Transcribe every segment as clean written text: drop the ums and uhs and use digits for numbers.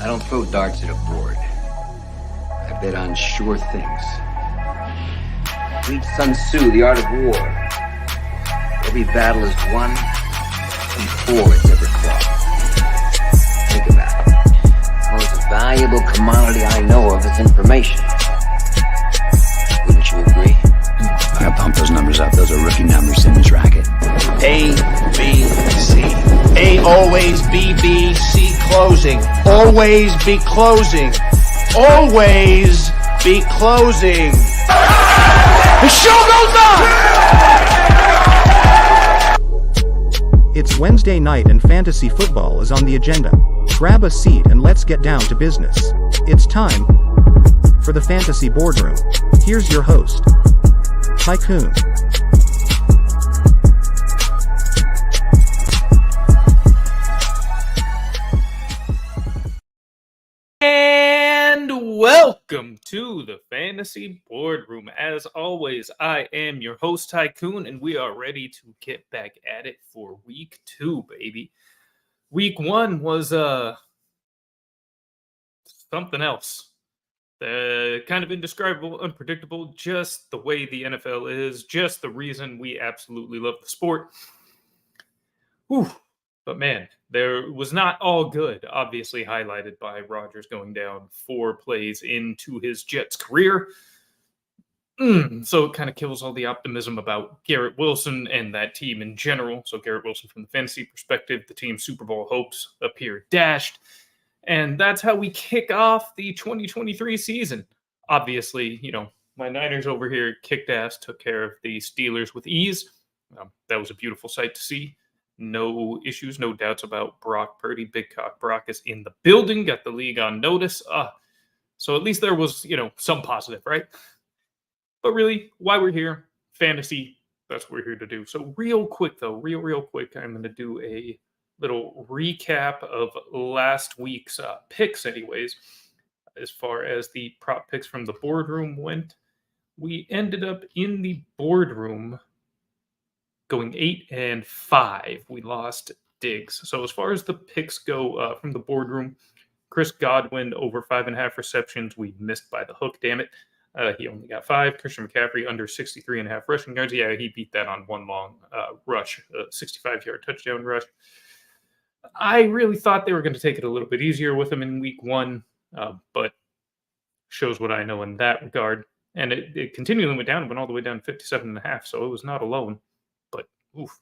I don't throw darts at a board. I bet on sure things. Read Sun Tzu, The Art of War. Every battle is won before it's ever fought. Think about it. The most valuable commodity I know of is information. Wouldn't you agree? I pump those numbers up. Those are rookie numbers in this racket. A, B, C. A always B, B, C closing. Always be closing. Always be closing. The show goes on! It's Wednesday night and fantasy football is on the agenda. Grab a seat and let's get down to business. It's time for the Fantasy Boardroom. Here's your host, Tycoon. And welcome to the Fantasy Boardroom. As always, I am your host, Tycoon, and we are ready to get back at it for week 2, baby. Week 1 was something else. Kind of indescribable, unpredictable, just the way the NFL is, just the reason we absolutely love the sport. Whew. But man, there was not all good, obviously highlighted by Rodgers going down 4 plays into his Jets career. So it kind of kills all the optimism about Garrett Wilson and that team in general. So Garrett Wilson, from the fantasy perspective, the team's Super Bowl hopes appear dashed. And that's how we kick off the 2023 season. Obviously, my Niners over here kicked ass, took care of the Steelers with ease. That was a beautiful sight to see. No issues, no doubts about Brock Purdy. Big Cock Brock is in the building, got the league on notice. So at least there was, some positive, right? But really, why we're here, fantasy, that's what we're here to do. So real quick, though, real quick, I'm going to do a little recap of last week's picks anyways. As far as the prop picks from the boardroom went, we ended up in the boardroom going 8-5. We lost Diggs. So as far as the picks go from the boardroom, Chris Godwin over 5.5 receptions. We missed by the hook, damn it. He only got 5. Christian McCaffrey under 63.5 rushing yards. Yeah, he beat that on one long rush, a 65-yard touchdown rush. I really thought they were going to take it a little bit easier with him in week 1, but shows what I know in that regard. And it continually went down, went all the way down to 57.5, so it was not alone. But oof,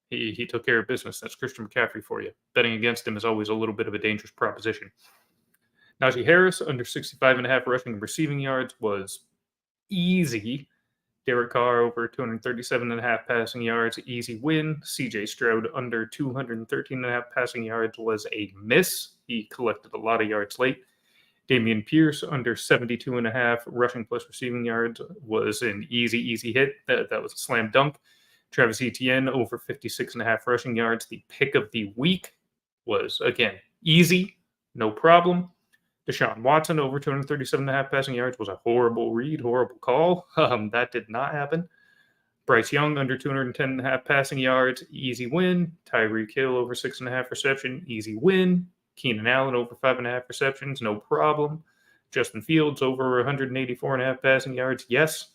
he took care of business. That's Christian McCaffrey for you. Betting against him is always a little bit of a dangerous proposition. Najee Harris under 65.5 rushing and receiving yards was easy. Derek Carr over 237.5 passing yards, easy win. CJ Stroud under 213.5 passing yards was a miss. He collected a lot of yards late. Dameon Pierce under 72.5 rushing plus receiving yards was an easy hit. That was a slam dunk. Travis Etienne over 56.5 rushing yards. The pick of the week was, again, easy, no problem. Deshaun Watson over 237.5 passing yards was a horrible read, horrible call. That did not happen. Bryce Young under 210.5 passing yards, easy win. Tyreek Hill over 6.5 reception, easy win. Keenan Allen over 5.5 receptions, no problem. Justin Fields over 184.5 passing yards, yes.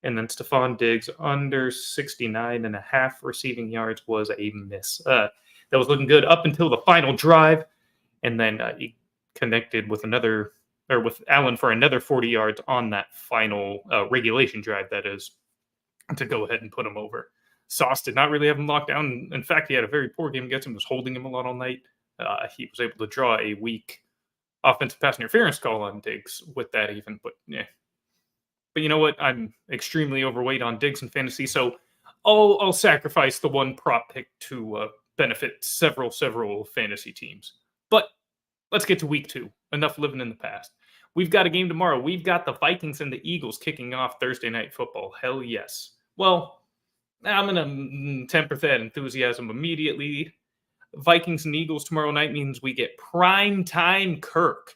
And then Stephon Diggs under 69.5 receiving yards was a miss. That was looking good up until the final drive. And then he connected with with Allen for another 40 yards on that final regulation drive, that is, to go ahead and put him over. Sauce did not really have him locked down. In fact, he had a very poor game against him, was holding him a lot all night. He was able to draw a weak offensive pass interference call on Diggs with that even, but yeah. But you know what? I'm extremely overweight on Diggs in fantasy, so I'll sacrifice the one prop pick to benefit several fantasy teams. But let's get to week 2. Enough living in the past. We've got a game tomorrow. We've got the Vikings and the Eagles kicking off Thursday Night Football. Hell yes. Well, I'm going to temper that enthusiasm immediately. Vikings and Eagles tomorrow night means we get prime time Kirk.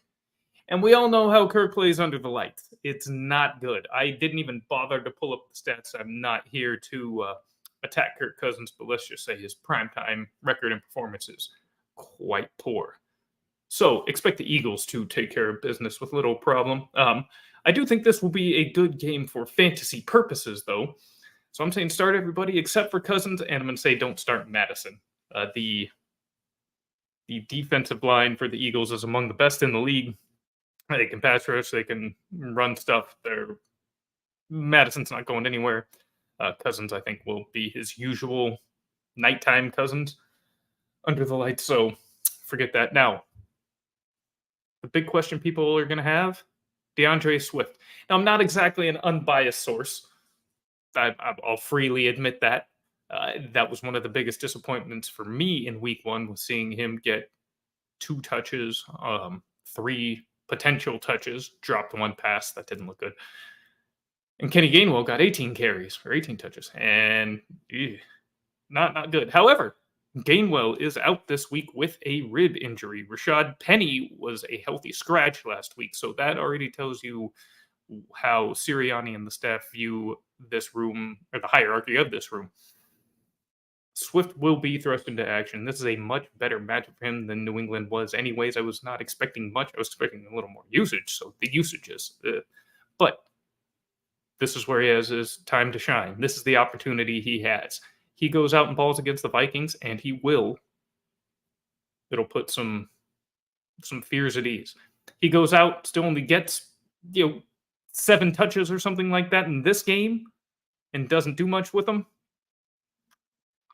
And we all know how Kirk plays under the lights. It's not good. I didn't even bother to pull up the stats. I'm not here to attack Kirk Cousins, but let's just say his primetime record and performance is quite poor. So expect the Eagles to take care of business with little problem. I do think this will be a good game for fantasy purposes, though. So I'm saying start everybody except for Cousins, and I'm going to say don't start Madison. The defensive line for the Eagles is among the best in the league. They can pass rush, they can run stuff. Madison's not going anywhere. Cousins, I think, will be his usual nighttime Cousins under the lights. So forget that. Now, the big question people are going to have, DeAndre Swift. Now, I'm not exactly an unbiased source. I'll freely admit that. That was one of the biggest disappointments for me in week one, was seeing him get 2 touches, 3 potential touches, dropped 1 pass. That didn't look good. And Kenny Gainwell got 18 carries or 18 touches, and not good. However, Gainwell is out this week with a rib injury. Rashad Penny was a healthy scratch last week, so that already tells you how Sirianni and the staff view this room, or the hierarchy of this room. Swift will be thrust into action. This is a much better matchup for him than New England was anyways. I was not expecting much. I was expecting a little more usage, so the usage is... but this is where he has his time to shine. This is the opportunity he has. He goes out and balls against the Vikings, and he will. It'll put some fears at ease. He goes out, still only gets 7 touches or something like that in this game, and doesn't do much with them.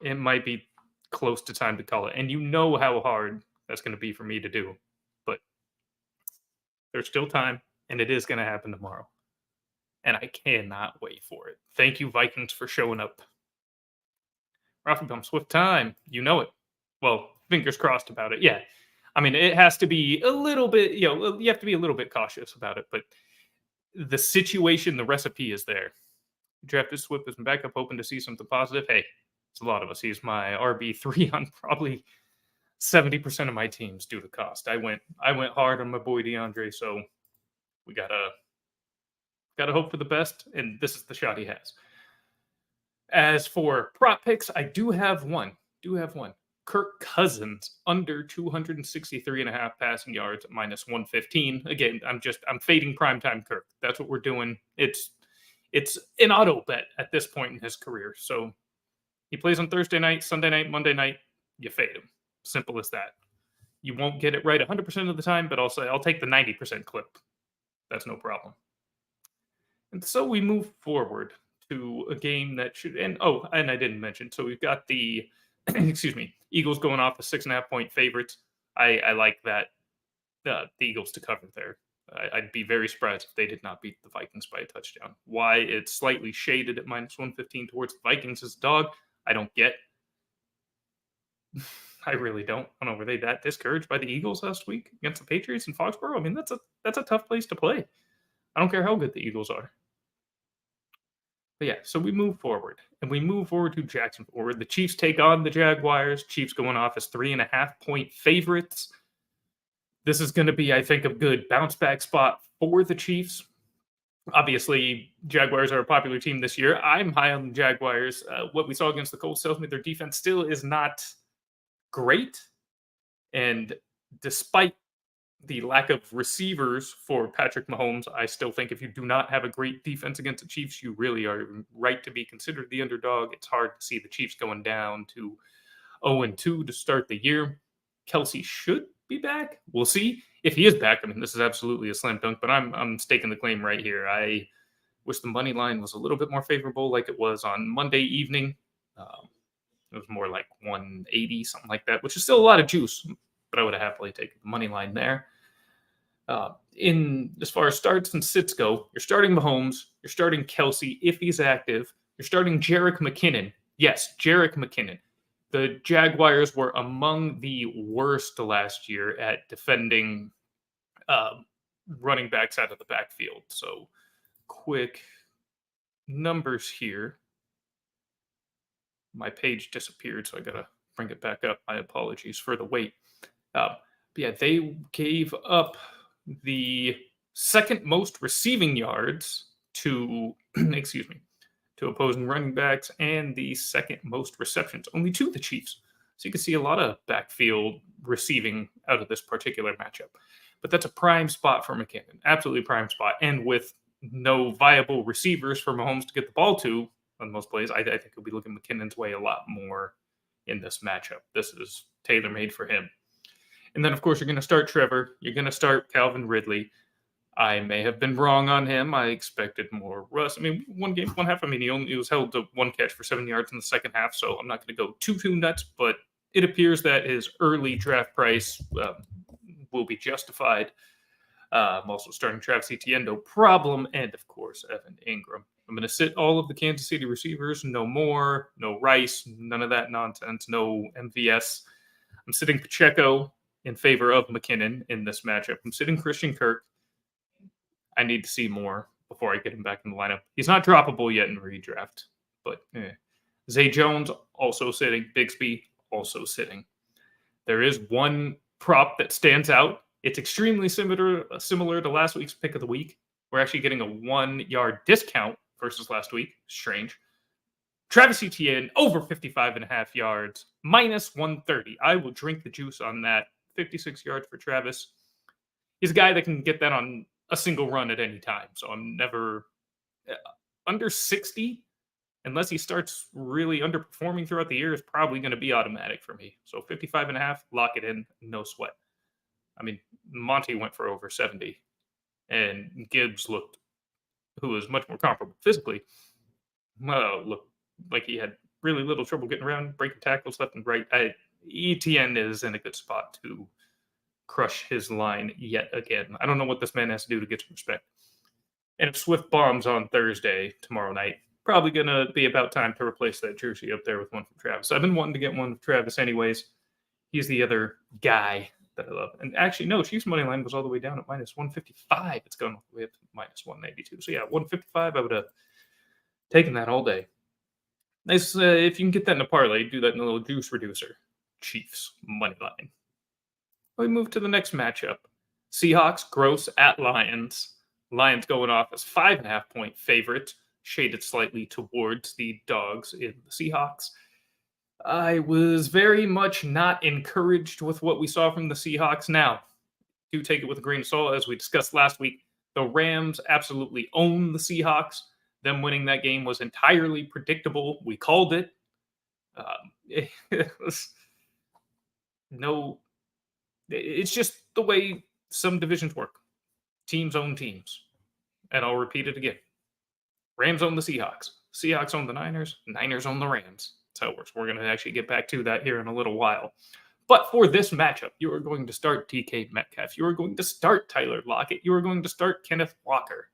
It might be close to time to call it. And you know how hard that's going to be for me to do. But there's still time, and it is going to happen tomorrow. And I cannot wait for it. Thank you, Vikings, for showing up. Rafi Swift time. You know it. Well, fingers crossed about it. Yeah. I mean, it has to be a little bit, you have to be a little bit cautious about it. But the situation, the recipe is there. Drafted Swift as my backup, hoping to see something positive. Hey, it's a lot of us. He's my RB3 on probably 70% of my teams due to cost. I went hard on my boy DeAndre, so we gotta hope for the best, and this is the shot he has. As for prop picks, I do have one. Kirk Cousins under 263.5 passing yards at minus 115. Again, I'm fading primetime Kirk. That's what we're doing. It's an auto bet at this point in his career. So he plays on Thursday night, Sunday night, Monday night. You fade him. Simple as that. You won't get it right 100% of the time, but I'll take the 90% clip. That's no problem. And so we move forward to a game that should, and I didn't mention, so we've got the, Eagles going off as 6.5-point favorites. I like that, the Eagles to cover there. I'd be very surprised if they did not beat the Vikings by a touchdown. Why it's slightly shaded at minus 115 towards the Vikings as a dog, I don't get. I really don't. I don't know, were they that discouraged by the Eagles last week against the Patriots in Foxborough? I mean, that's a tough place to play. I don't care how good the Eagles are. But yeah, so we move forward. And we move forward to Jacksonville, where the Chiefs take on the Jaguars. Chiefs going off as 3.5-point favorites. This is going to be, I think, a good bounce-back spot for the Chiefs. Obviously, Jaguars are a popular team this year. I'm high on the Jaguars. What we saw against the Colts tells me their defense still is not great. And despite the lack of receivers for Patrick Mahomes, I still think if you do not have a great defense against the Chiefs, you really are right to be considered the underdog. It's hard to see the Chiefs going down to 0-2 to start the year. Kelsey should be back. We'll see. If he is back, I mean, this is absolutely a slam dunk, but I'm staking the claim right here. I wish the money line was a little bit more favorable like it was on Monday evening. It was more like 180, something like that, which is still a lot of juice, but I would have happily taken the money line there. In as far as starts and sits go, you're starting Mahomes, you're starting Kelsey if he's active, you're starting Jerick McKinnon. Yes, Jerick McKinnon. The Jaguars were among the worst last year at defending running backs out of the backfield. So quick numbers here. My page disappeared, so I got to bring it back up. My apologies for the wait. But yeah, they gave up the second most receiving yards to, to opposing running backs and the second most receptions, only to the Chiefs. So you can see a lot of backfield receiving out of this particular matchup. But that's a prime spot for McKinnon. Absolutely prime spot. And with no viable receivers for Mahomes to get the ball to on most plays, I think he'll be looking McKinnon's way a lot more in this matchup. This is tailor-made for him. And then, of course, you're going to start Trevor. You're going to start Calvin Ridley. I may have been wrong on him. I expected more Russ. I mean, one game, one half. I mean, he was held to one catch for 7 yards in the second half, so I'm not going to go too nuts. But it appears that his early draft price will be justified. I'm also starting Travis Etienne, no problem, and of course Evan Ingram. I'm going to sit all of the Kansas City receivers. No more, no Rice, none of that nonsense. No MVS. I'm sitting Pacheco in favor of McKinnon in this matchup. I'm sitting Christian Kirk. I need to see more before I get him back in the lineup. He's not droppable yet in redraft, but Zay Jones also sitting. Bigsby also sitting. There is one prop that stands out. It's extremely similar to last week's pick of the week. We're actually getting a 1 yard discount versus last week. Strange. Travis Etienne over 55.5 yards, minus 130. I will drink the juice on that. 56 yards for Travis. He's a guy that can get that on a single run at any time. So I'm never under 60, unless he starts really underperforming throughout the year, is probably going to be automatic for me. So 55.5, lock it in, no sweat. I mean, Monty went for over 70, and Gibbs who was much more comparable physically, looked like he had really little trouble getting around, breaking tackles left and right. Etienne is in a good spot to crush his line yet again. I don't know what this man has to do to get some respect. And if Swift bombs on Thursday, tomorrow night, probably going to be about time to replace that jersey up there with one from Travis. I've been wanting to get one from Travis anyways. He's the other guy that I love. And actually, no, Chiefs money line was all the way down at minus 155. It's gone all the way up to minus 192. So yeah, 155, I would have taken that all day. Nice. If you can get that in a parlay, do that in a little juice reducer. Chiefs money line. We move to the next matchup. Seahawks gross at Lions. Lions going off as 5.5-point favorites, shaded slightly towards the dogs in the Seahawks. I was very much not encouraged with what we saw from the Seahawks. Now, do take it with a grain of salt, as we discussed last week. The Rams absolutely own the Seahawks. Them winning that game was entirely predictable. We called it. It was it's just the way some divisions work. Teams own teams. And I'll repeat it again. Rams own the Seahawks. Seahawks own the Niners. Niners own the Rams. That's how it works. We're going to actually get back to that here in a little while. But for this matchup, you are going to start DK Metcalf. You are going to start Tyler Lockett. You are going to start Kenneth Walker.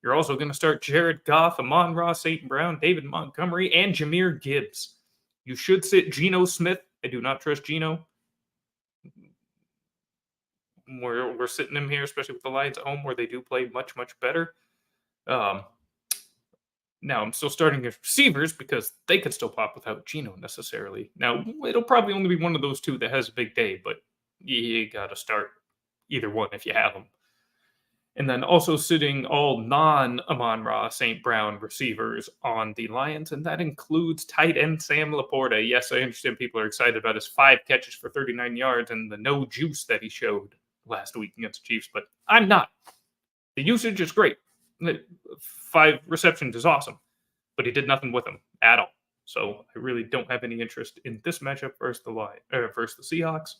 You're also going to start Jared Goff, Amon-Ra St. Brown, David Montgomery, and Jahmyr Gibbs. You should sit Geno Smith. I do not trust Geno. We're sitting him here, especially with the Lions at home, where they do play much, much better. Now, I'm still starting as receivers because they could still pop without Geno necessarily. Now, it'll probably only be one of those two that has a big day, but you got to start either one if you have them. And then also sitting all non-Amon-Ra St. Brown receivers on the Lions, and that includes tight end Sam Laporta. Yes, I understand people are excited about his 5 catches for 39 yards and the no juice that he showed last week against the Chiefs, but I'm not. The usage is great. 5 receptions is awesome, but he did nothing with them at all. So I really don't have any interest in this matchup versus the Seahawks.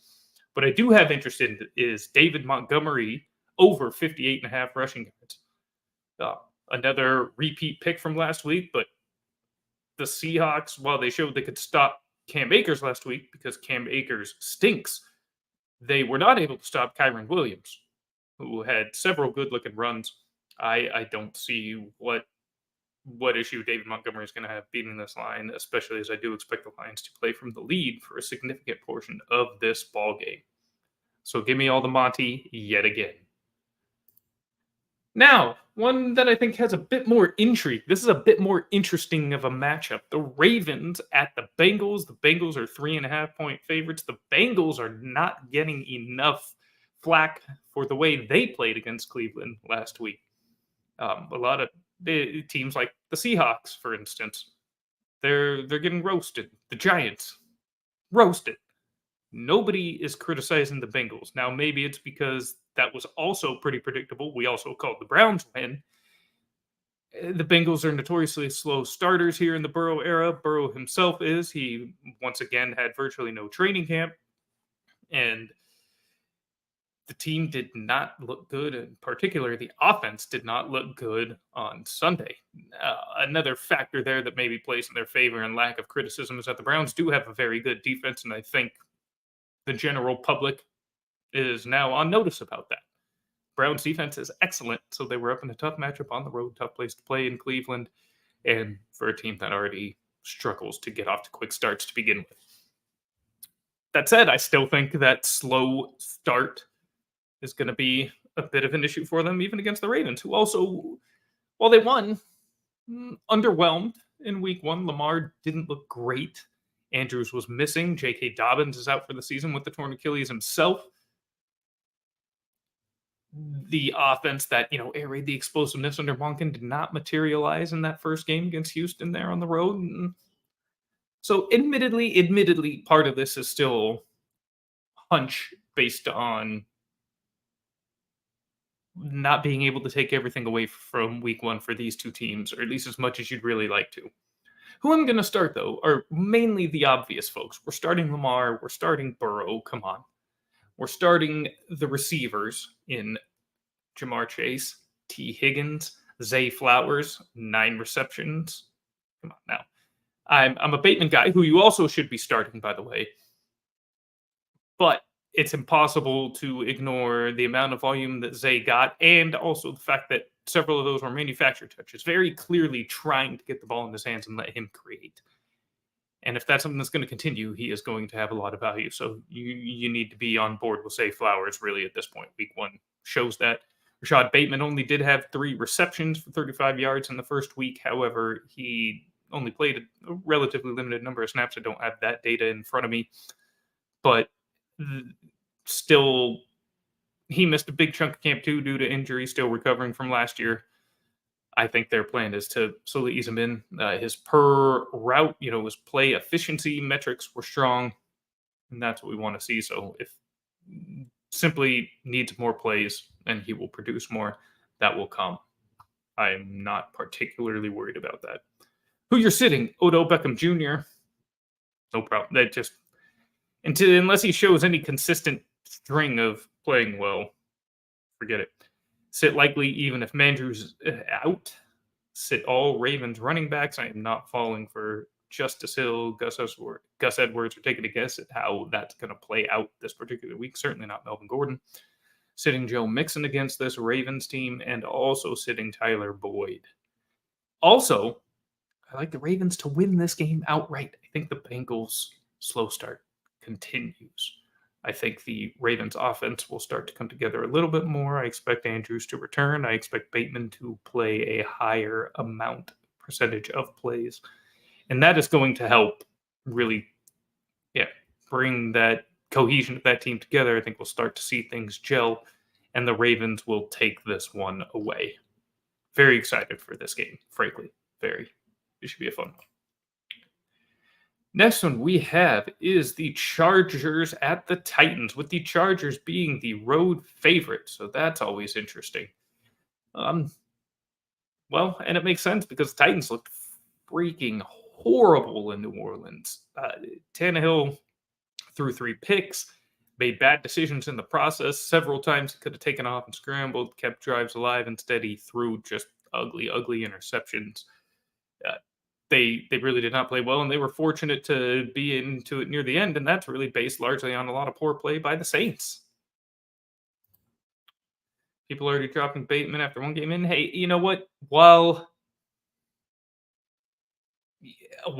But I do have interest in is David Montgomery over 58.5 rushing yards. Another repeat pick from last week, but the Seahawks, while they showed they could stop Cam Akers last week because Cam Akers stinks, they were not able to stop Kyron Williams, who had several good-looking runs. I don't see what issue David Montgomery is going to have beating this line, especially as I do expect the Lions to play from the lead for a significant portion of this ball game. So give me all the Monty yet again. Now, one that I think has a bit more intrigue. This is a bit more interesting of a matchup. The Ravens at the Bengals. The Bengals are 3.5-point favorites. The Bengals are not getting enough flack for the way they played against Cleveland last week. A lot of teams like the Seahawks, for instance, they're getting roasted. The Giants, roasted. Nobody is criticizing the Bengals. Now, maybe it's because that was also pretty predictable. We also called the Browns win. The Bengals are notoriously slow starters here in the Burrow era. Burrow himself is. He, once again, had virtually no training camp. And the team did not look good. In particular, the offense did not look good on Sunday. Another factor there that maybe plays in their favor and lack of criticism is that the Browns do have a very good defense, and I think the general public is now on notice about that. Browns defense is excellent, so they were up in a tough matchup on the road, tough place to play in Cleveland, and for a team that already struggles to get off to quick starts to begin with. That said, I still think that slow start is going to be a bit of an issue for them, even against the Ravens, who also, while they won, underwhelmed in week one. Lamar didn't look great. Andrews was missing. J.K. Dobbins is out for the season with the torn Achilles himself. The offense that, air raid the explosiveness under Monken did not materialize in that first game against Houston there on the road. So admittedly, part of this is still hunch based on not being able to take everything away from week one for these two teams, or at least as much as you'd really like to. Who I'm going to start, though, are mainly the obvious folks. We're starting Lamar. We're starting Burrow. Come on. We're starting the receivers in Jamar Chase, T. Higgins, Zay Flowers, 9 receptions. Come on now. I'm a Bateman guy, who you also should be starting, by the way. But it's impossible to ignore the amount of volume that Zay got, and also the fact that several of those were manufactured touches, very clearly trying to get the ball in his hands and let him create. And if that's something that's going to continue, he is going to have a lot of value. So you need to be on board with Zay Flowers, really, at this point. Week one shows that. Rashad Bateman only did have 3 receptions for 35 yards in the first week. However, he only played a relatively limited number of snaps. I don't have that data in front of me. But still, he missed a big chunk of camp too due to injury, still recovering from last year. I think their plan is to slowly ease him in. His per route, his play efficiency metrics were strong, and that's what we want to see. So if simply needs more plays and he will produce more, that will come. I'm not particularly worried about that. Who you're sitting, Odell Beckham Jr., no problem. That just unless he shows any consistent string of playing well, forget it. Sit likely even if Mandrew's out. Sit all Ravens running backs. I am not falling for Justice Hill, Gus Edwards, or taking a guess at how that's going to play out this particular week. Certainly not Melvin Gordon. Sitting Joe Mixon against this Ravens team, and also sitting Tyler Boyd. Also, I like the Ravens to win this game outright. I think the Bengals' slow start continues. I think the Ravens offense will start to come together a little bit more. I expect Andrews to return. I expect Bateman to play a higher percentage of plays. And that is going to help really, bring that cohesion of that team together. I think we'll start to see things gel, and the Ravens will take this one away. Very excited for this game, frankly. It should be a fun one. Next one we have is the Chargers at the Titans, with the Chargers being the road favorite. So that's always interesting. And it makes sense because the Titans looked freaking horrible in New Orleans. Tannehill threw 3 picks, made bad decisions in the process. Several times he could have taken off and scrambled, kept drives alive. Instead, he threw just ugly interceptions. They really did not play well, and they were fortunate to be into it near the end, and that's really based largely on a lot of poor play by the Saints. People already dropping Bateman after one game in. Hey, you know what? While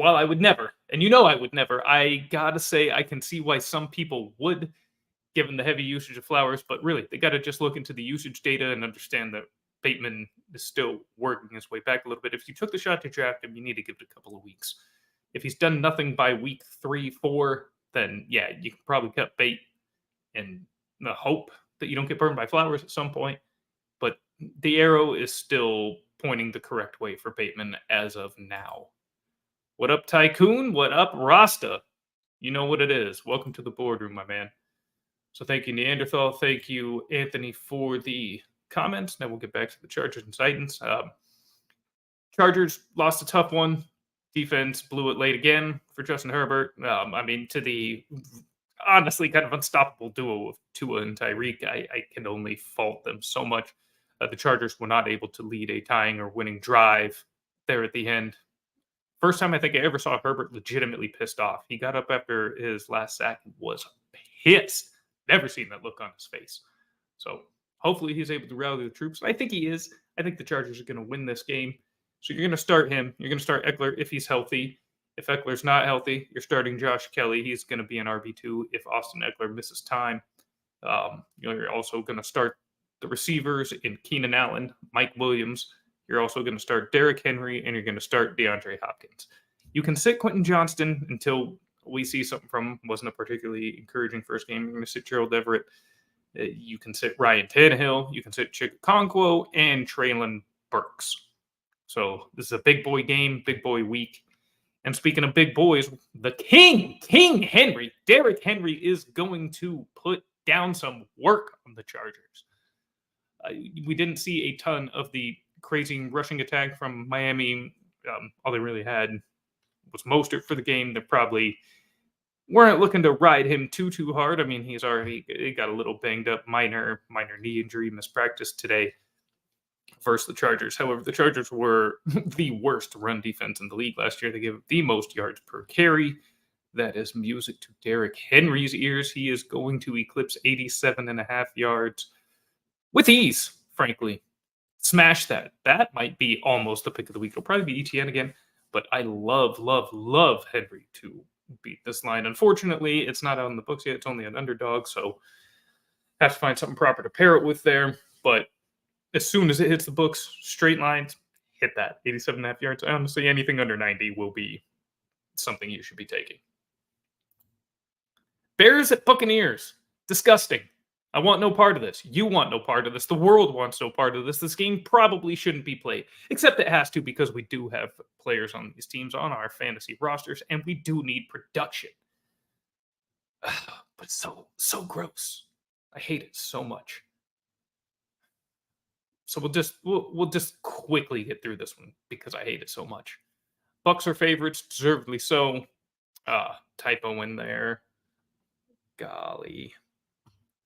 I would never, and I would never, I gotta say I can see why some people would, given the heavy usage of Flowers, but really, they gotta just look into the usage data and understand that Bateman is still working his way back a little bit. If you took the shot to draft him, you need to give it a couple of weeks. If he's done nothing by week 3, 4, then you can probably cut bait and hope that you don't get burned by Flowers at some point. But the arrow is still pointing the correct way for Bateman as of now. What up, Tycoon? What up, Rasta? You know what it is. Welcome to the boardroom, my man. So thank you, Neanderthal. Thank you, Anthony, for the comments. Now we'll get back to the Chargers and Titans. Chargers lost a tough one. Defense blew it late again for Justin Herbert. To the honestly kind of unstoppable duo of Tua and Tyreek, I can only fault them so much. The Chargers were not able to lead a tying or winning drive there at the end. First time I think I ever saw Herbert legitimately pissed off. He got up after his last sack and was pissed. Never seen that look on his face. So hopefully he's able to rally the troops. I think he is. I think the Chargers are going to win this game. So you're going to start him. You're going to start Eckler if he's healthy. If Eckler's not healthy, you're starting Josh Kelly. He's going to be an RB2 if Austin Eckler misses time. You're also going to start the receivers in Keenan Allen, Mike Williams. You're also going to start Derrick Henry, and you're going to start DeAndre Hopkins. You can sit Quentin Johnston until we see something from him. Wasn't a particularly encouraging first game. You're going to sit Gerald Everett. You can sit Ryan Tannehill. You can sit Chig Okonkwo and Traylon Burks. So this is a big boy game, big boy week. And speaking of big boys, the King Henry, Derrick Henry is going to put down some work on the Chargers. We didn't see a ton of the crazy rushing attack from Miami. All they really had was Mostert for the game. They probably weren't looking to ride him too hard. I mean, he's already got a little banged up, minor knee injury, mispractice today versus the Chargers. However, the Chargers were the worst run defense in the league last year. They gave the most yards per carry. That is music to Derrick Henry's ears. He is going to eclipse 87.5 yards with ease, frankly. Smash that. That might be almost the pick of the week. It'll probably be ETN again, but I love Henry to beat this line. Unfortunately, it's not on the books yet. It's only an underdog, so have to find something proper to pair it with there. But as soon as it hits the books, straight lines, hit that. 87.5 yards. Honestly, anything under 90 will be something you should be taking. Bears at Buccaneers. Disgusting. I want no part of this. You want no part of this. The world wants no part of this. This game probably shouldn't be played, except it has to because we do have players on these teams on our fantasy rosters, and we do need production. But so gross. I hate it so much. So we'll just quickly get through this one because I hate it so much. Bucks are favorites, deservedly so. Typo in there. Golly.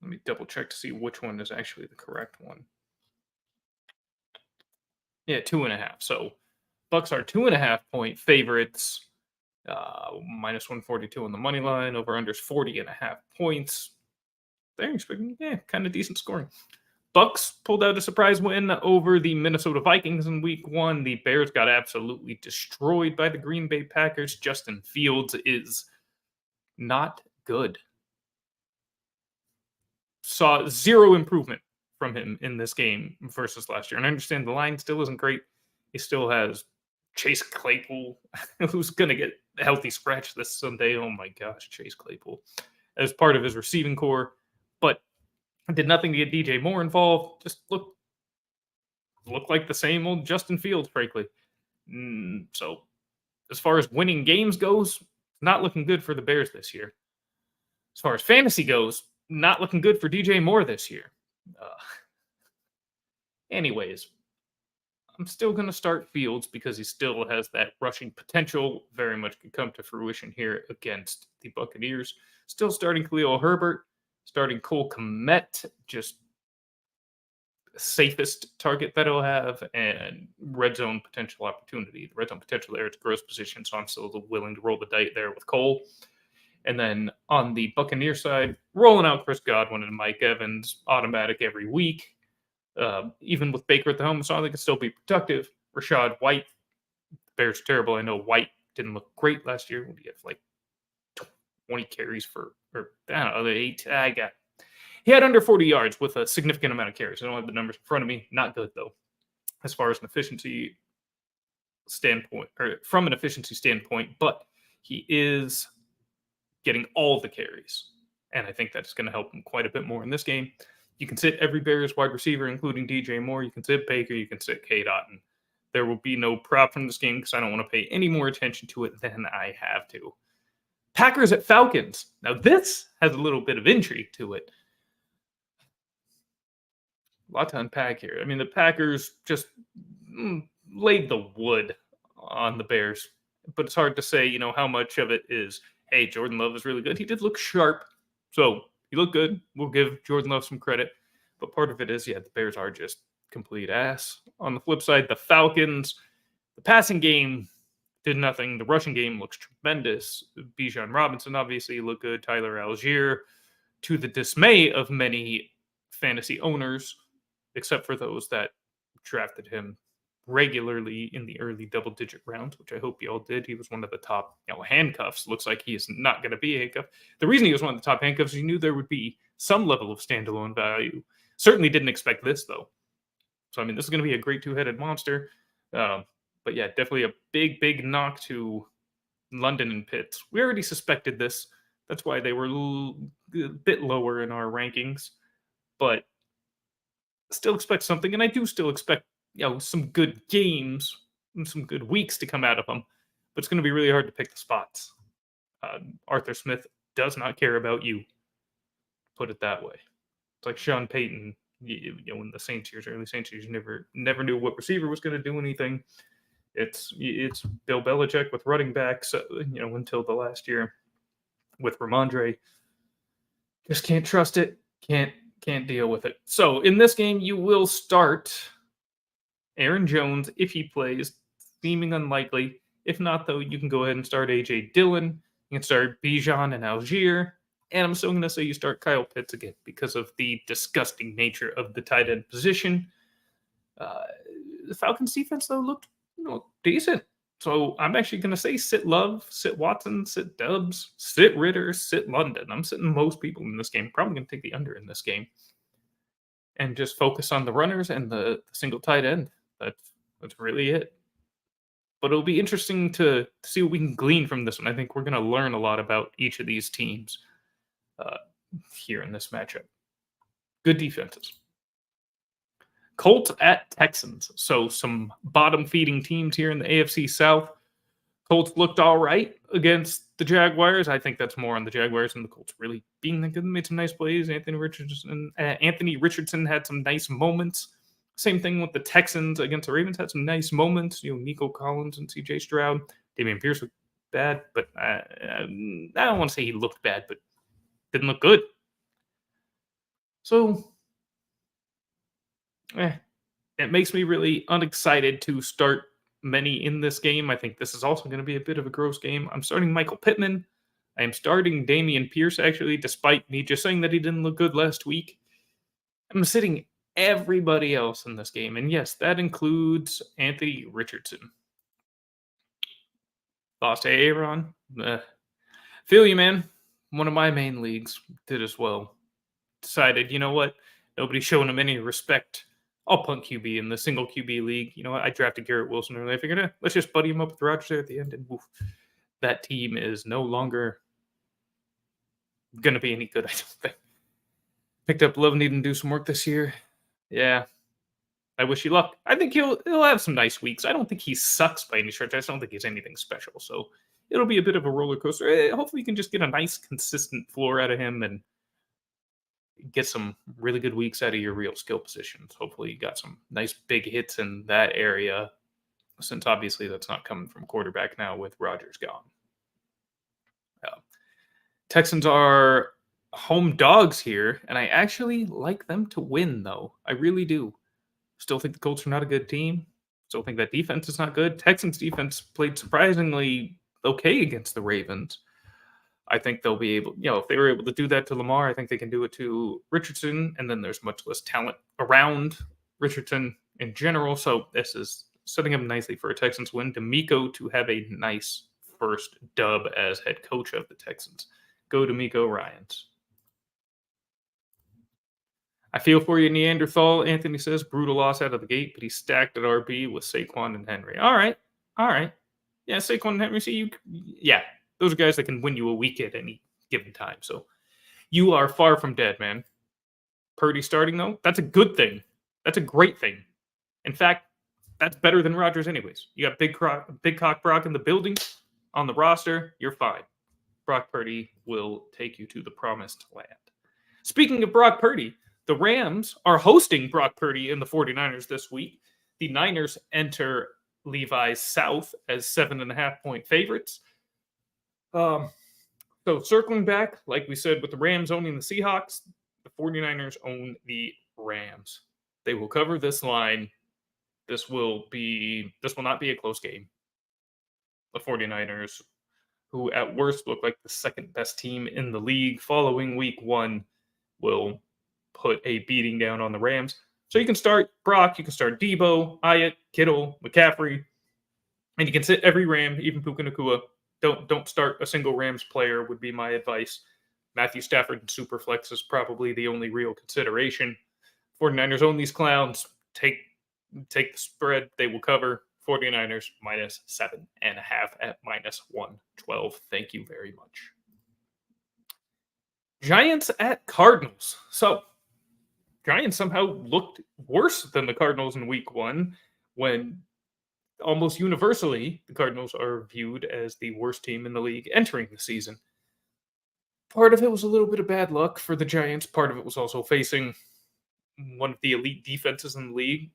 Let me double check to see which one is actually the correct one. Yeah, 2.5. So Bucks are 2.5 point favorites. Minus 142 on the money line. Over unders 40.5 points. They're expecting, kind of decent scoring. Bucks pulled out a surprise win over the Minnesota Vikings in week 1. The Bears got absolutely destroyed by the Green Bay Packers. Justin Fields is not good. Saw zero improvement from him in this game versus last year. And I understand the line still isn't great. He still has Chase Claypool, who's going to get a healthy scratch this Sunday. Oh my gosh, Chase Claypool as part of his receiving core. But did nothing to get DJ Moore involved. Just look like the same old Justin Fields, frankly. So as far as winning games goes, not looking good for the Bears this year. As far as fantasy goes, not looking good for DJ Moore this year. Anyways, I'm still going to start Fields because he still has that rushing potential. Very much could come to fruition here against the Buccaneers. Still starting Khalil Herbert. Starting Cole Kmet, just safest target that he'll have, and red zone potential opportunity. The red zone potential there is gross position, so I'm still willing to roll the dice there with Cole. And then on the Buccaneer side, rolling out Chris Godwin and Mike Evans, automatic every week. Even with Baker at the home, so they can still be productive. Rashad White, the Bears are terrible. I know White didn't look great last year. We have like 20 carries for, or I don't know, 8. He had under 40 yards with a significant amount of carries. I don't have the numbers in front of me. Not good, though, as far as an efficiency standpoint, or from an efficiency standpoint, but he is getting all the carries. And I think that's going to help him quite a bit more in this game. You can sit every Bears wide receiver, including DJ Moore. You can sit Baker. You can sit K. Dotton. There will be no prop from this game because I don't want to pay any more attention to it than I have to. Packers at Falcons. Now, this has a little bit of intrigue to it. A lot to unpack here. I mean, the Packers just laid the wood on the Bears, but it's hard to say, how much of it is, hey, Jordan Love is really good. He did look sharp, so he looked good. We'll give Jordan Love some credit, but part of it is, the Bears are just complete ass. On the flip side, the Falcons, the passing game did nothing. The rushing game looks tremendous. Bijan Robinson obviously looked good. Tyler Algier, to the dismay of many fantasy owners, except for those that drafted him regularly in the early double-digit rounds, which I hope you all did. He was one of the top handcuffs. Looks like he is not going to be a handcuff. The reason he was one of the top handcuffs is he knew there would be some level of standalone value. Certainly didn't expect this, though. So, I mean, this is going to be a great two-headed monster. But yeah, definitely a big, big knock to London and Pitts. We already suspected this. That's why they were a bit lower in our rankings. But still expect something, and I do still expect some good games and some good weeks to come out of them. But it's going to be really hard to pick the spots. Arthur Smith does not care about you. Put it that way. It's like Sean Payton. In the Saints years, early Saints years, never knew what receiver was going to do anything. It's Bill Belichick with running backs, until the last year with Ramondre. Just can't trust it. Can't deal with it. So in this game, you will start Aaron Jones if he plays, seeming unlikely. If not, though, you can go ahead and start A.J. Dillon. You can start Bijan and Algier. And I'm still going to say you start Kyle Pitts again because of the disgusting nature of the tight end position. The Falcons defense, though, looked decent. So I'm actually going to say sit Love, sit Watson, sit Dubs, sit Ritter, sit London. I'm sitting most people in this game. Probably going to take the under in this game. And just focus on the runners and the single tight end. That's really it. But it'll be interesting to see what we can glean from this one. I think we're going to learn a lot about each of these teams here in this matchup. Good defenses. Colts at Texans. So some bottom-feeding teams here in the AFC South. Colts looked all right against the Jaguars. I think that's more on the Jaguars and the Colts really being the good. Made some nice plays. Anthony Richardson had some nice moments. Same thing with the Texans against the Ravens. Had some nice moments. Nico Collins and C.J. Stroud. Dameon Pierce looked bad, but I don't want to say he looked bad, but didn't look good. So it makes me really unexcited to start many in this game. I think this is also going to be a bit of a gross game. I'm starting Michael Pittman. I am starting Dameon Pierce, actually, despite me just saying that he didn't look good last week. I'm sitting everybody else in this game. And yes, that includes Anthony Richardson. Lost to Aaron. Feel you, man. One of my main leagues did as well. Decided, you know what? Nobody's showing him any respect. I'll punt QB in the single QB league. You know what? I drafted Garrett Wilson early. I figured, let's just buddy him up with Rodgers there at the end. And woof, that team is no longer going to be any good, I don't think. Picked up Love needing to do some work this year. Yeah. I wish you luck. I think he'll have some nice weeks. I don't think he sucks by any stretch. I just don't think he's anything special. So it'll be a bit of a roller coaster. Hopefully you can just get a nice, consistent floor out of him and get some really good weeks out of your real skill positions. Hopefully you got some nice big hits in that area, since obviously that's not coming from quarterback now with Rodgers gone. Texans are home dogs here, and I actually like them to win, though. I really do. Still think the Colts are not a good team. Still think that defense is not good. Texans defense played surprisingly okay against the Ravens. I think they'll be able, if they were able to do that to Lamar, I think they can do it to Richardson. And then there's much less talent around Richardson in general. So this is setting up nicely for a Texans win. D'Amico to have a nice first dub as head coach of the Texans. Go D'Amico Ryans. I feel for you, Neanderthal. Anthony says brutal loss out of the gate, but he stacked at RB with Saquon and Henry. All right. Yeah, Saquon and Henry. Those are guys that can win you a week at any given time. So you are far from dead, man. Purdy starting, though, that's a good thing. That's a great thing. In fact, that's better than Rodgers anyways. You got Big Cock Brock in the building, on the roster. You're fine. Brock Purdy will take you to the promised land. Speaking of Brock Purdy, the Rams are hosting Brock Purdy and the 49ers this week. The Niners enter Levi's South as 7.5-point favorites. So circling back, like we said, with the Rams owning the Seahawks, the 49ers own the Rams. They will cover this line. This will not be a close game. The 49ers, who at worst look like the second best team in the league following week 1, will put a beating down on the Rams. So you can start Brock, you can start Debo, Hyatt, Kittle, McCaffrey, and you can sit every Ram, even Puka Nacua. Don't start a single Rams player would be my advice. Matthew Stafford in Superflex is probably the only real consideration. 49ers own these clowns. Take the spread. They will cover. 49ers minus 7.5 at minus 112. Thank you very much. Giants at Cardinals. So, Giants somehow looked worse than the Cardinals in week 1 when almost universally the Cardinals are viewed as the worst team in the league entering the season. Part of it was a little bit of bad luck for the Giants. Part of it was also facing one of the elite defenses in the league.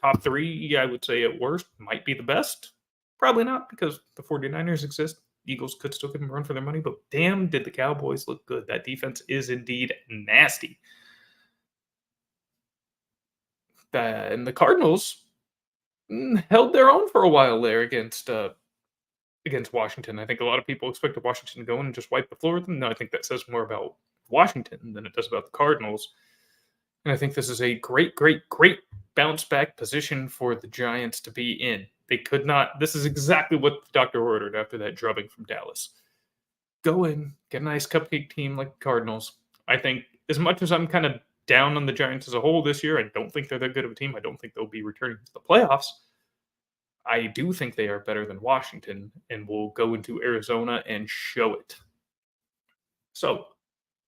Top 3, I would say at worst, might be the best. Probably not, because the 49ers exist. Eagles could still give them a run for their money, but damn, did the Cowboys look good. That defense is indeed nasty. And the Cardinals held their own for a while there against Washington. I think a lot of people expected Washington to go in and just wipe the floor with them. No, I think that says more about Washington than it does about the Cardinals. And I think this is a great bounce back position for the Giants to be in. They could not. This is exactly what the doctor ordered after that drubbing from Dallas. Go in, get a nice cupcake team like the Cardinals. I think as much as I'm kind of down on the Giants as a whole this year, I don't think they're that good of a team. I don't think they'll be returning to the playoffs. I do think they are better than Washington and will go into Arizona and show it. So,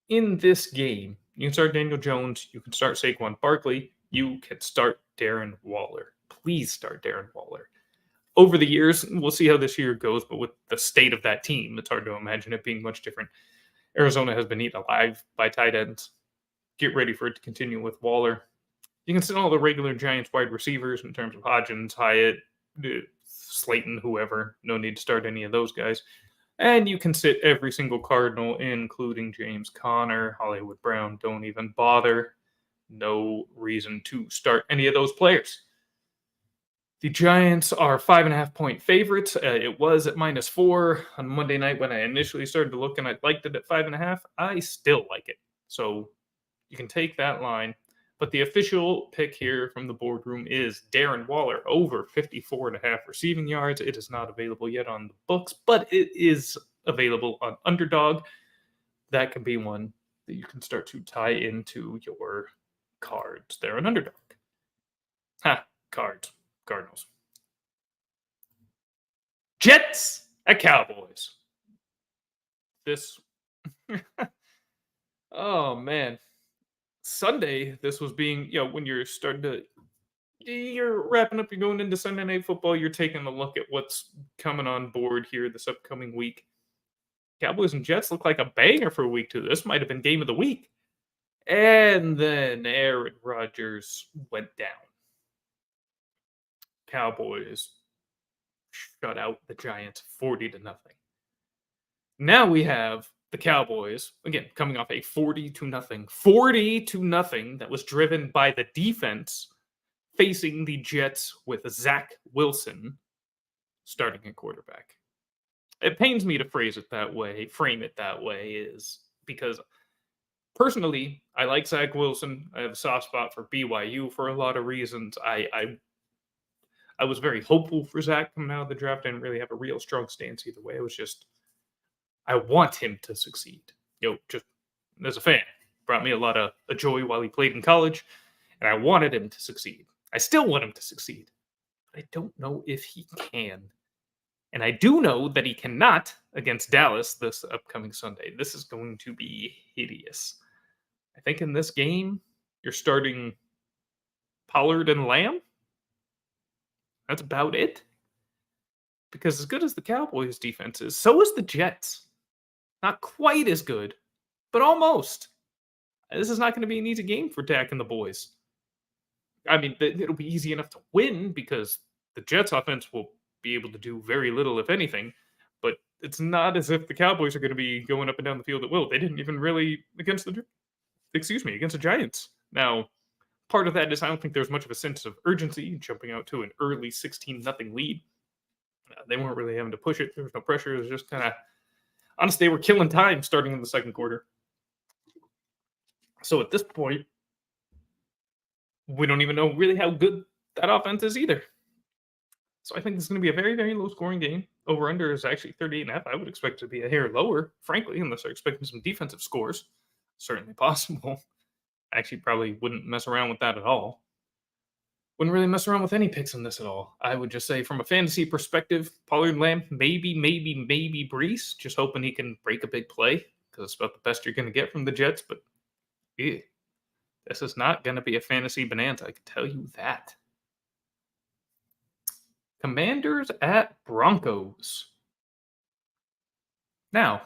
in this game, you can start Daniel Jones, you can start Saquon Barkley, you can start Darren Waller. Please start Darren Waller. Over the years, we'll see how this year goes, but with the state of that team, it's hard to imagine it being much different. Arizona has been eaten alive by tight ends. Get ready for it to continue with Waller. You can sit all the regular Giants wide receivers in terms of Hodgins, Hyatt, Slayton, whoever. No need to start any of those guys. And you can sit every single Cardinal, including James Conner, Hollywood Brown. Don't even bother. No reason to start any of those players. The Giants are 5.5-point favorites. It was at -4 on Monday night when I initially started to look, and I liked it at 5.5. I still like it. So you can take that line. But the official pick here from the boardroom is Darren Waller over 54.5 receiving yards. It is not available yet on the books, but it is available on Underdog. That can be one that you can start to tie into your cards there on Underdog. Cards. Cardinals. Jets at Cowboys. This. Oh, man. Sunday, this was being, when you're wrapping up, you're going into Sunday Night Football, you're taking a look at what's coming on board here this upcoming week. Cowboys and Jets look like a banger for week 2. This might have been game of the week. And then Aaron Rodgers went down. Cowboys shut out the Giants 40-0. Now we have the Cowboys, again, coming off a 40-0 that was driven by the defense, facing the Jets with Zach Wilson starting at quarterback. It pains me to frame it that way, is because personally, I like Zach Wilson. I have a soft spot for BYU for a lot of reasons. I was very hopeful for Zach coming out of the draft. I didn't really have a real strong stance either way. It was just, I want him to succeed. Just as a fan, brought me a lot of joy while he played in college, and I wanted him to succeed. I still want him to succeed, but I don't know if he can. And I do know that he cannot against Dallas this upcoming Sunday. This is going to be hideous. I think in this game, you're starting Pollard and Lamb. That's about it. Because as good as the Cowboys defense is, so is the Jets. Not quite as good, but almost. This is not going to be an easy game for Dak and the boys. I mean, it'll be easy enough to win because the Jets offense will be able to do very little, if anything. But it's not as if the Cowboys are going to be going up and down the field at will. They didn't even really against the Giants. Now, part of that is I don't think there's much of a sense of urgency jumping out to an early 16-0 lead. They weren't really having to push it. There was no pressure. It was just kind of, honestly, they were killing time starting in the second quarter. So at this point, we don't even know really how good that offense is either. So I think this is going to be a very, very low-scoring game. Over-under is actually 38.5. I would expect it to be a hair lower, frankly, unless they're expecting some defensive scores. Certainly possible. I actually probably wouldn't mess around with that at all. Wouldn't really mess around with any picks in this at all. I would just say from a fantasy perspective, Pollard, Lamb, maybe Brees. Just hoping he can break a big play because it's about the best you're going to get from the Jets. But yeah, this is not going to be a fantasy bonanza. I can tell you that. Commanders at Broncos. Now,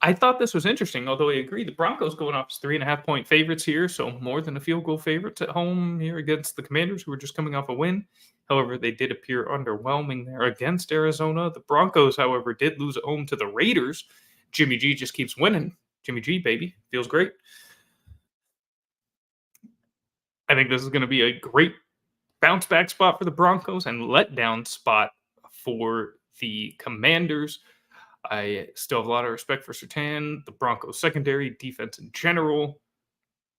I thought this was interesting, although I agree the Broncos going off as 3.5-point favorites here, so more than a field goal favorites at home here against the Commanders, who were just coming off a win. However, they did appear underwhelming there against Arizona. The Broncos, however, did lose at home to the Raiders. Jimmy G just keeps winning. Jimmy G, baby. Feels great. I think this is going to be a great bounce back spot for the Broncos and letdown spot for the Commanders. I still have a lot of respect for Surtain, the Broncos secondary, defense in general.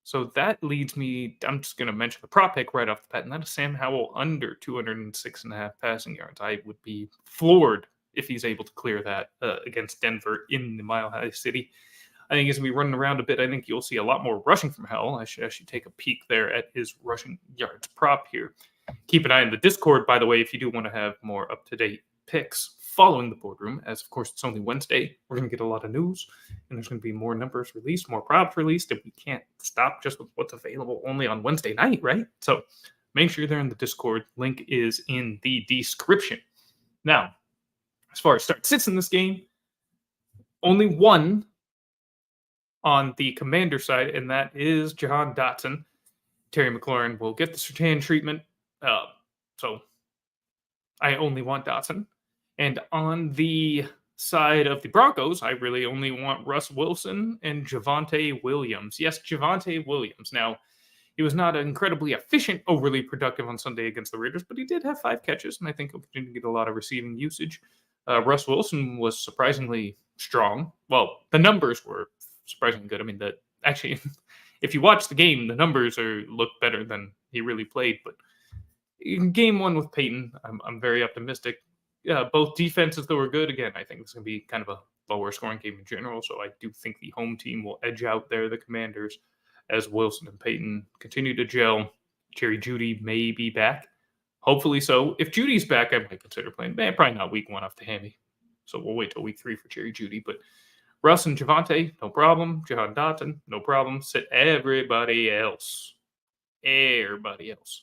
So that leads me, I'm just going to mention the prop pick right off the bat, and that is Sam Howell under 206.5 passing yards. I would be floored if he's able to clear that against Denver in the Mile High City. I think he's going to be running around a bit. I think you'll see a lot more rushing from Howell. I should actually take a peek there at his rushing yards prop here. Keep an eye on the Discord, by the way, if you do want to have more up-to-date picks following the Boardroom, as of course it's only Wednesday. We're going to get a lot of news, and there's going to be more numbers released, more props released, and we can't stop just with what's available only on Wednesday night, right? So make sure you're there in the Discord. Link is in the description. Now, as far as start sits in this game, only one on the Commander side, and that is Jahan Dotson. Terry McLaurin will get the Surtain treatment. So I only want Dotson. And on the side of the Broncos, I really only want Russ Wilson and Javonte Williams. Yes, Javonte Williams. Now, he was not incredibly efficient, overly productive on Sunday against the Raiders, but he did have 5 catches, and I think he'll continue to get a lot of receiving usage. Russ Wilson was surprisingly strong. Well, the numbers were surprisingly good. I mean, actually, if you watch the game, the numbers look better than he really played. But in game 1 with Peyton, I'm very optimistic. Both defenses, though, are good. Again, I think it's going to be kind of a lower scoring game in general. So I do think the home team will edge out there the Commanders as Wilson and Peyton continue to gel. Jerry Jeudy may be back. Hopefully so. If Judy's back, I might consider playing. Probably not week 1 off the hammy. So we'll wait till week 3 for Jerry Jeudy. But Russ and Javonte, no problem. Jahan Dotson, no problem. Sit everybody else. Everybody else.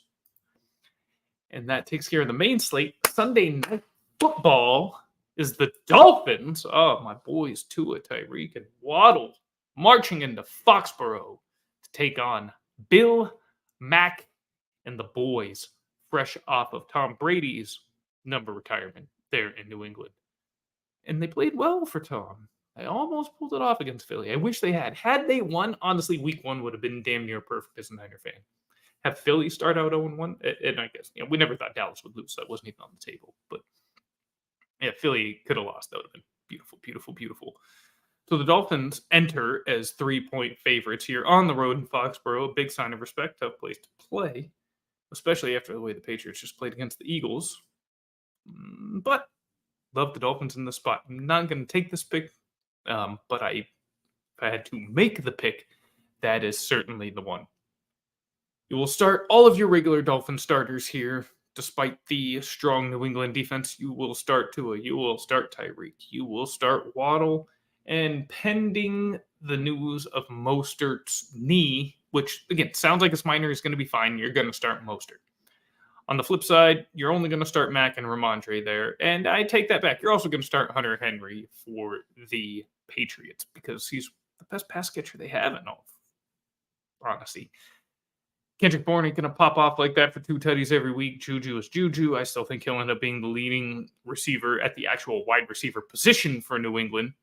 And that takes care of the main slate. Sunday night football is the Dolphins. Oh, my boys, Tua, Tyreek, and Waddle marching into Foxborough to take on Bill, Mac, and the boys, fresh off of Tom Brady's number retirement there in New England. And they played well for Tom. I almost pulled it off against Philly. I wish they had. Had they won, honestly, week 1 would have been damn near perfect as a Niner fan. Have Philly start out 0-1, and I guess we never thought Dallas would lose, so that wasn't even on the table. But yeah, Philly could have lost. That would have been beautiful, beautiful, beautiful. So the Dolphins enter as 3-point favorites here on the road in Foxborough. A big sign of respect, tough place to play, especially after the way the Patriots just played against the Eagles. But love the Dolphins in this spot. I'm not going to take this pick, but if I had to make the pick, that is certainly the one. You will start all of your regular Dolphin starters here. Despite the strong New England defense, you will start Tua, you will start Tyreek, you will start Waddle, and pending the news of Mostert's knee, which, again, sounds like it's minor, is going to be fine, you're going to start Mostert. On the flip side, you're only going to start Mack and Ramondre there. And I take that back. You're also going to start Hunter Henry for the Patriots because he's the best pass catcher they have in all honesty. Kendrick Bourne ain't going to pop off like that for 2 tutties every week. Juju is Juju. I still think he'll end up being the leading receiver at the actual wide receiver position for New England.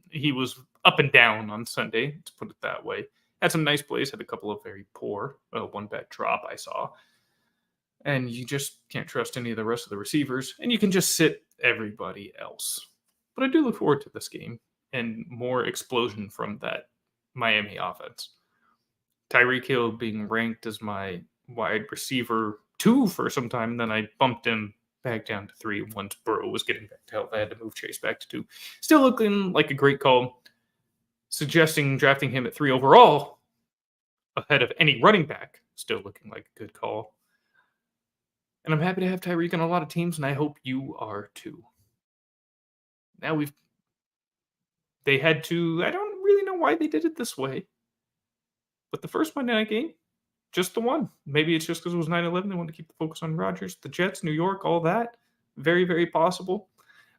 He was up and down on Sunday, to put it that way. Had some nice plays, had a couple of very poor, one bad drop I saw. And you just can't trust any of the rest of the receivers, and you can just sit everybody else. But I do look forward to this game and more explosion from that Miami offense. Tyreek Hill being ranked as my wide receiver 2 for some time, and then I bumped him back down to 3 once Burrow was getting back to health. I had to move Chase back to 2. Still looking like a great call. Suggesting drafting him at 3 overall ahead of any running back. Still looking like a good call. And I'm happy to have Tyreek on a lot of teams, and I hope you are too. Now they had to, I don't really know why they did it this way. But the first Monday night game, just the one. Maybe it's just because it was 9/11. They wanted to keep the focus on Rodgers, the Jets, New York, all that. Very, very possible.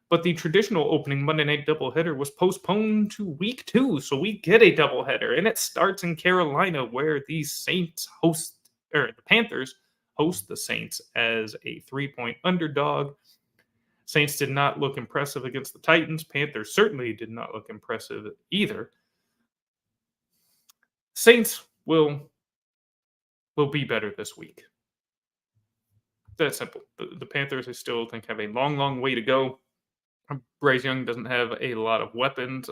But the traditional opening Monday night doubleheader was postponed to week 2. So we get a doubleheader. And it starts in Carolina where the Panthers host the Saints as a 3-point underdog. Saints did not look impressive against the Titans. Panthers certainly did not look impressive either. Saints will be better this week. That's simple. The Panthers, I still think, have a long, long way to go. Bryce Young doesn't have a lot of weapons.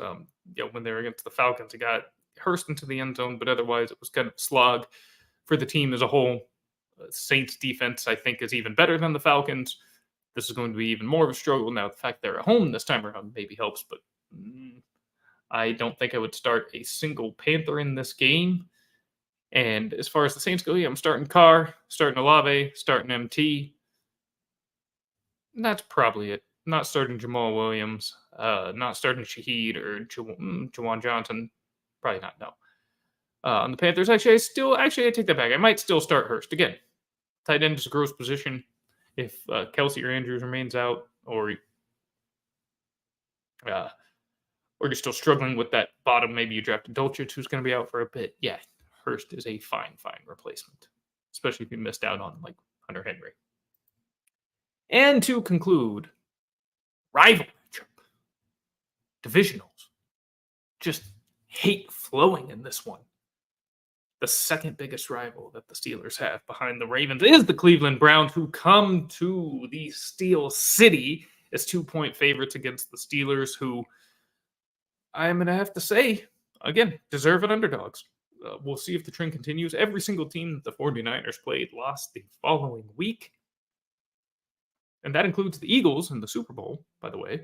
When they were against the Falcons, he got Hurst into the end zone, but otherwise it was kind of a slog for the team as a whole. Saints defense, I think, is even better than the Falcons. This is going to be even more of a struggle. Now, the fact they're at home this time around maybe helps, but I don't think I would start a single Panther in this game. And as far as the Saints go, I'm starting Carr, starting Olave, starting MT. And that's probably it. Not starting Jamal Williams, not starting Shaheed or Jawan Johnson. Probably not, no. On the Panthers, I take that back. I might still start Hurst. Again, tight end is a gross position. If Kelsey or Andrews remains out, or you're still struggling with that bottom, maybe you drafted Dolchich, who's going to be out for a bit. Yeah, Hurst is a fine replacement, especially if you missed out on like Hunter Henry. And to conclude, rival matchup, divisionals, just hate flowing in this one. The second biggest rival that the Steelers have behind the Ravens is the Cleveland Browns, who come to the Steel City as 2-point favorites against the Steelers, who I'm going to have to say, again, deserve it underdogs. We'll see if the trend continues. Every single team that the 49ers played lost the following week. And that includes the Eagles in the Super Bowl, by the way.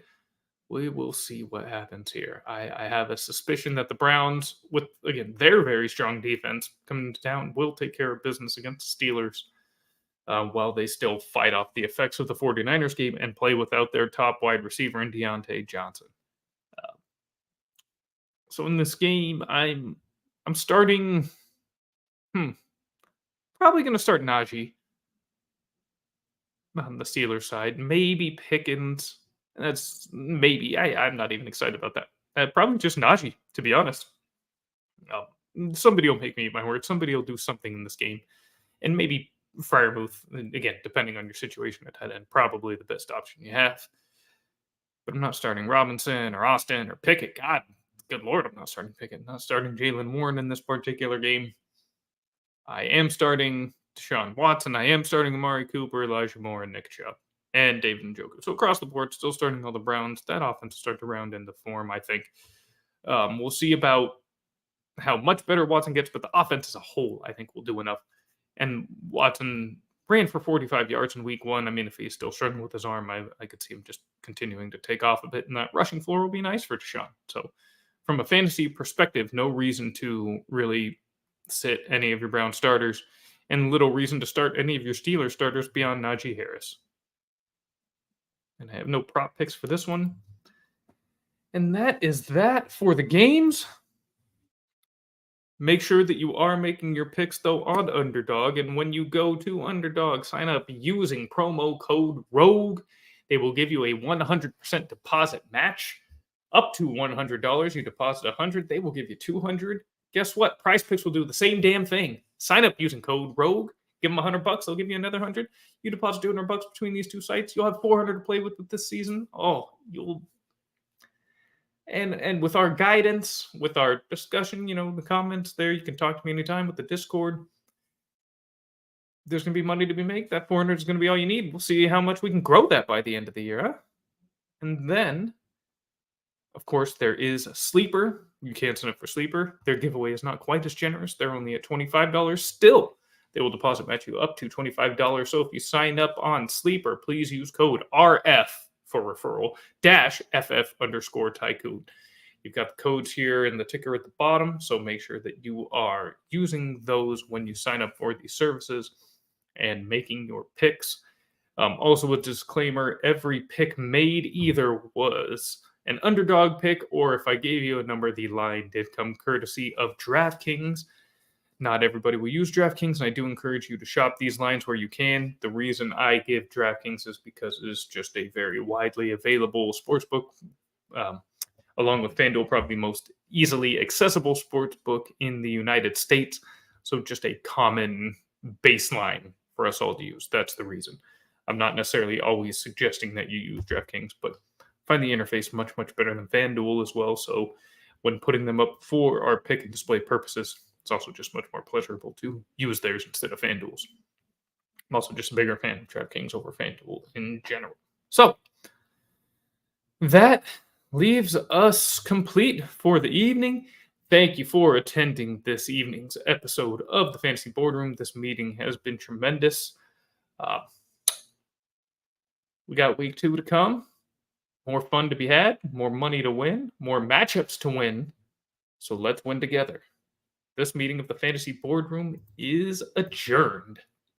We will see what happens here. I have a suspicion that the Browns, with, again, their very strong defense coming to town, will take care of business against the Steelers while they still fight off the effects of the 49ers game and play without their top wide receiver in Deontay Johnson. So in this game, I'm starting, probably going to start Najee on the Steelers side. Maybe Pickens. That's maybe. I'm not even excited about that. Probably just Najee, to be honest. Somebody will make me eat my words. Somebody will do something in this game. And maybe Freiermuth, again, depending on your situation at tight end, probably the best option you have. But I'm not starting Robinson or Austin or Pickett. God, good Lord, I'm not starting Pickett. Not starting Jalen Warren in this particular game. I am starting Deshaun Watson. I am starting Amari Cooper, Elijah Moore, and Nick Chubb. And David Njoku. So across the board, still starting all the Browns. That offense will start to round into form, I think. We'll see about how much better Watson gets, but the offense as a whole, I think, will do enough. And Watson ran for 45 yards in week 1. I mean, if he's still struggling with his arm, I could see him just continuing to take off a bit, and that rushing floor will be nice for Deshaun. So from a fantasy perspective, no reason to really sit any of your Brown starters, and little reason to start any of your Steelers starters beyond Najee Harris. And I have no prop picks for this one. And that is that for the games. Make sure that you are making your picks, though, on Underdog. And when you go to Underdog, sign up using promo code ROGUE. They will give you a 100% deposit match. Up to $100. You deposit $100, they will give you $200. Guess what? Prize Picks will do the same damn thing. Sign up using code ROGUE. Give them $100, they'll give you another $100. You deposit $200 between these two sites, you'll have $400 to play with this season. Oh, you'll... And with our guidance, with our discussion, the comments there, you can talk to me anytime with the Discord. There's going to be money to be made. That 400 is going to be all you need. We'll see how much we can grow that by the end of the year. Huh? And then, of course, there is a Sleeper. You can sign up for Sleeper. Their giveaway is not quite as generous. They're only at $25. Still, they will deposit match you up to $25. So if you sign up on Sleeper, please use code RF for referral, -FF_Tycoon. You've got the codes here and the ticker at the bottom, so make sure that you are using those when you sign up for these services and making your picks. Also, a disclaimer, every pick made either was an underdog pick, or if I gave you a number, the line did come courtesy of DraftKings. Not everybody will use DraftKings, and I do encourage you to shop these lines where you can. The reason I give DraftKings is because it's just a very widely available sportsbook, along with FanDuel, probably the most easily accessible sportsbook in the United States. So just a common baseline for us all to use. That's the reason. I'm not necessarily always suggesting that you use DraftKings, but find the interface much, much better than FanDuel as well. So when putting them up for our pick and display purposes, it's also just much more pleasurable to use theirs instead of FanDuel's. I'm also just a bigger fan of DraftKings over FanDuel in general. So that leaves us complete for the evening. Thank you for attending this evening's episode of the Fantasy Boardroom. This meeting has been tremendous. We got week 2 to come. More fun to be had, more money to win, more matchups to win. So let's win together. This meeting of the Fantasy Boardroom is adjourned.